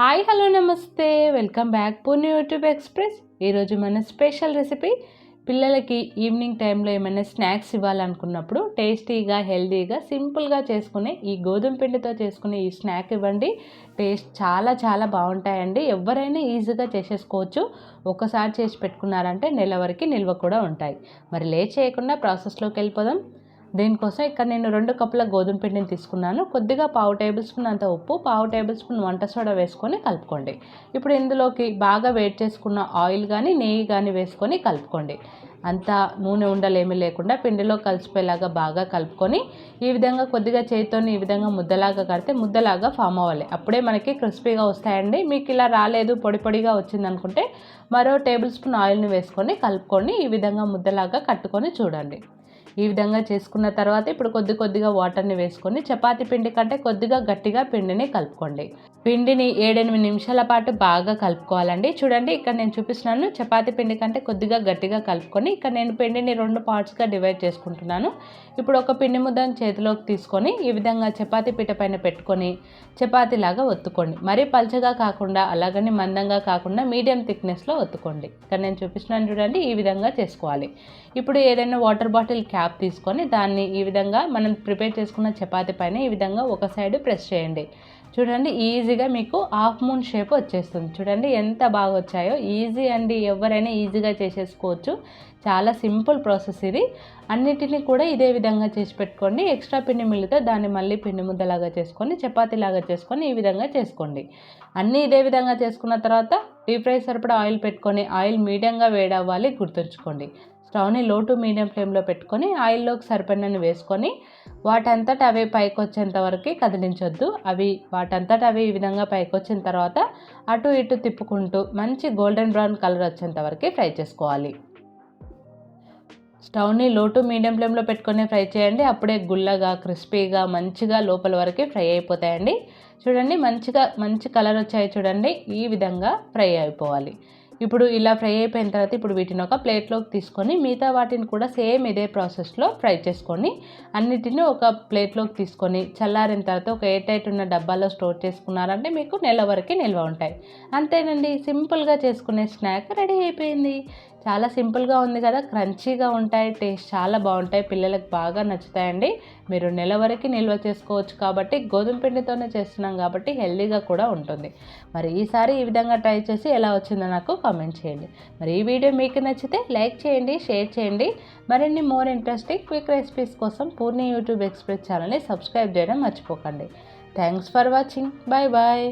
Hi hello నమస్తే welcome back Purni YouTube express. ఈరోజు మన స్పెషల్ రెసిపీ పిల్లలకి ఈవినింగ్ టైంలో ఏమైనా స్నాక్స్ ఇవ్వాలనుకున్నప్పుడు టేస్టీగా హెల్తీగా సింపుల్గా చేసుకునే ఈ గోధుమ పిండితో చేసుకునే ఈ స్నాక్ ఇవ్వండి. టేస్ట్ చాలా చాలా బాగుంటాయండి. ఎవరైనా ఈజీగా చేసేసుకోవచ్చు. ఒకసారి చేసి పెట్టుకున్నారంటే నెల వరకు నిల్వ కూడా ఉంటాయి. మరి లేట్ చేయకుండా ప్రాసెస్లోకి వెళ్ళిపోదాం. దీనికోసం ఇక్కడ నేను 2 కప్పుల గోధుమ పిండిని తీసుకున్నాను. కొద్దిగా పావు టేబుల్ స్పూన్ అంత ఉప్పు, పావు టేబుల్ స్పూన్ వంట సోడా వేసుకొని కలుపుకోండి. ఇప్పుడు ఇందులోకి బాగా వేడి చేసుకున్న ఆయిల్ కానీ నెయ్యి కానీ వేసుకొని కలుపుకోండి. అంతా నూనె ఉండలేమీ లేకుండా పిండిలో కలిసిపోయేలాగా బాగా కలుపుకొని ఈ విధంగా కొద్దిగా చేతితోని ఈ విధంగా ముద్దలాగా కడితే ముద్దలాగా ఫామ్ అవ్వాలి. అప్పుడే మనకి క్రిస్పీగా వస్తాయండి. మీకు ఇలా రాలేదు, పొడి పొడిగా వచ్చిందనుకుంటే మరో టేబుల్ స్పూన్ ఆయిల్ని వేసుకొని కలుపుకొని ఈ విధంగా ముద్దలాగా కట్టుకొని చూడండి. ఈ విధంగా చేసుకున్న తర్వాత ఇప్పుడు కొద్దిగా వాటర్ని వేసుకొని చపాతీ పిండి కంటే కొద్దిగా గట్టిగా పిండిని కలుపుకోండి. పిండిని 7-8 నిమిషాల పాటు బాగా కలుపుకోవాలండి. చూడండి, ఇక్కడ నేను చూపిస్తున్నాను. చపాతీ పిండి కంటే కొద్దిగా గట్టిగా కలుపుకొని ఇక్కడ నేను పిండిని 2 పార్ట్స్గా డివైడ్ చేసుకుంటున్నాను. ఇప్పుడు ఒక పిండి ముద్దను చేతిలోకి తీసుకొని ఈ విధంగా చపాతీ పీట పైన పెట్టుకొని చపాతీలాగా ఒత్తుకోండి. మరీ పల్చగా కాకుండా అలాగని మందంగా కాకుండా మీడియం థిక్నెస్లో ఒత్తుకోండి. ఇక్కడ నేను చూపిస్తున్నాను చూడండి, ఈ విధంగా చేసుకోవాలి. ఇప్పుడు ఏదైనా వాటర్ బాటిల్ క్యాప్ తీసుకొని దాన్ని ఈ విధంగా మనం ప్రిపేర్ చేసుకున్న చపాతీ పైన ఈ విధంగా ఒక సైడ్ ప్రెస్ చేయండి. చూడండి, ఈజీగా మీకు హాఫ్ మూన్ షేప్ వచ్చేస్తుంది. చూడండి ఎంత బాగా వచ్చాయో. ఈజీ అండి, ఎవరైనా ఈజీగా చేసేసుకోవచ్చు. చాలా సింపుల్ ప్రాసెస్ ఇది. అన్నిటినీ కూడా ఇదే విధంగా చేసి పెట్టుకోండి. ఎక్స్ట్రా పిండి మిగిలితే దాన్ని మళ్ళీ పిండి ముద్దలాగా చేసుకొని చపాతీలాగా చేసుకొని ఈ విధంగా చేసుకోండి. అన్నీ ఇదే విధంగా చేసుకున్న తర్వాత డీప్ ఫ్రై సరిపడా ఆయిల్ పెట్టుకొని ఆయిల్ మీడియంగా వేడవ్వాలి, గుర్తుంచుకోండి. స్టవ్ని లో టు మీడియం ఫ్లేమ్లో పెట్టుకొని ఆయిల్లోకి సరిపడినని వేసుకొని వాటంతట అవే పైకి వచ్చేంత వరకు కదిలించొద్దు. వాటంతట అవే ఈ విధంగా పైకి వచ్చిన తర్వాత అటు ఇటు తిప్పుకుంటూ మంచి గోల్డెన్ బ్రౌన్ కలర్ వచ్చేంత వరకు ఫ్రై చేసుకోవాలి. స్టవ్ని లో టు మీడియం ఫ్లేమ్లో పెట్టుకొని ఫ్రై చేయండి. అప్పుడే గుల్లగా క్రిస్పీగా మంచిగా లోపల వరకు ఫ్రై అయిపోతాయండి. చూడండి, మంచి కలర్ వచ్చాయి చూడండి. ఈ విధంగా ఫ్రై అయిపోవాలి. ఇప్పుడు ఇలా ఫ్రై అయిపోయిన తర్వాత ఇప్పుడు వీటిని ఒక ప్లేట్లోకి తీసుకొని మిగతా వాటిని కూడా సేమ్ ఇదే ప్రాసెస్లో ఫ్రై చేసుకొని అన్నిటిని ఒక ప్లేట్లోకి తీసుకొని చల్లారిన తర్వాత ఒక ఎయిర్ టైట్ ఉన్న డబ్బాలో స్టోర్ చేసుకున్నారంటే మీకు నెల వరకు నిల్వ ఉంటాయి. అంతేనండి, సింపుల్గా చేసుకునే స్నాక్ రెడీ అయిపోయింది. చాలా సింపుల్గా ఉంది కదా, క్రంచీగా ఉంటాయి, టేస్ట్ చాలా బాగుంటాయి, పిల్లలకు బాగా నచ్చుతాయండి. మీరు నెల వరకు నిల్వ చేసుకోవచ్చు కాబట్టి గోధుమ పిండితోనే చేస్తున్నాం కాబట్టి హెల్తీగా కూడా ఉంటుంది. మరి ఈసారి ఈ విధంగా ట్రై చేసి ఎలా వచ్చిందో నాకు కామెంట్ చేయండి. మరి ఈ వీడియో మీకు నచ్చితే లైక్ చేయండి, షేర్ చేయండి. మరిన్ని మోర్ ఇంట్రెస్టింగ్ క్విక్ రెసిపీస్ కోసం పూర్ణి యూట్యూబ్ ఎక్స్ప్రెస్ ఛానల్ని సబ్స్క్రైబ్ చేయడం మర్చిపోకండి. Thanks for watching. Bye bye.